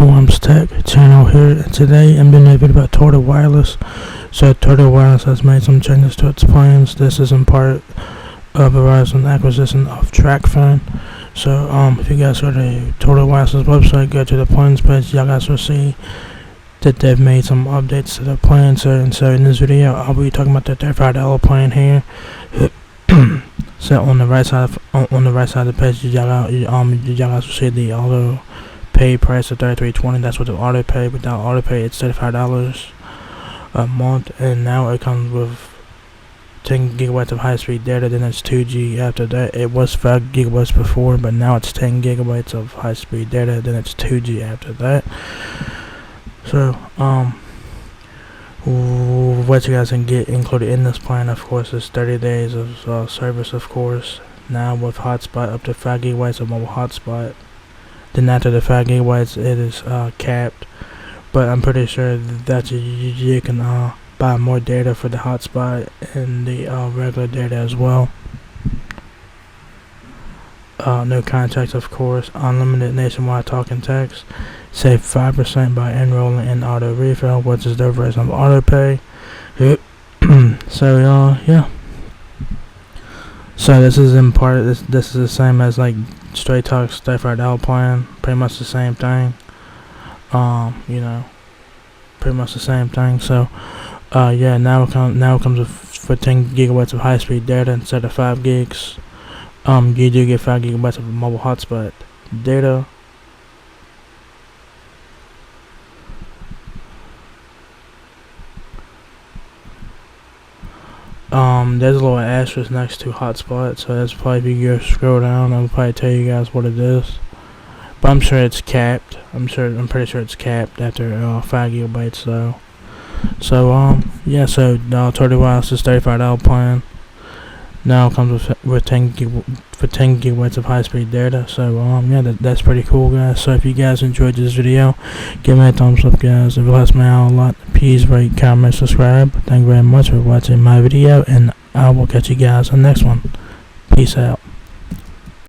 Storms Tech channel here. Today I'm doing a video about Total Wireless. So Total Wireless has made some changes to its plans. This is in part of Verizon acquisition of TracFone. So if you guys go to Total Wireless's website, go to the plans page, y'all guys will see that they've made some updates to the plan. So in this video I'll be talking about the $35 plan here. So on the right side of the page, y'all guys will see the auto pay price of $33.20. That's what the auto pay. Without auto pay, it's $35 a month, and now it comes with 10 gigabytes of high-speed data. Then it's 2G after that. It was 5 gigabytes before, but now it's 10 gigabytes of high-speed data. Then it's 2G after that. So what you guys can get included in this plan, of course, is 30 days of service, of course. Now with Hotspot, up to 5 gigabytes of mobile hotspot. Then after the 5 gigabytes, it is capped. But I'm pretty sure that you can buy more data for the hotspot and the regular data as well. No contracts, of course. Unlimited nationwide talk and text. Save 5% by enrolling in auto refill, which is their version of auto pay. So yeah. So this is in part. This is the same as like Straight Talk's $35 plan. Pretty much the same thing. Pretty much the same thing. So yeah. Now it comes with 10 gigabytes of high speed data instead of 5 gigs. You do get 5 gigabytes of mobile hotspot data. There's a little asterisk next to hotspot, so that's probably, if you go scroll down, I'll probably tell you guys what it is. But I'm sure it's capped. I'm pretty sure it's capped after 5 gigabytes though. So yeah. So Total Wireless's $35 plan now comes with 10 gigabytes of high-speed data. So yeah, that's pretty cool, guys. So if you guys enjoyed this video, give me a thumbs up, guys. It helps me out a lot. Please rate, comment, subscribe. Thank you very much for watching my video, and I will catch you guys on the next one. Peace out.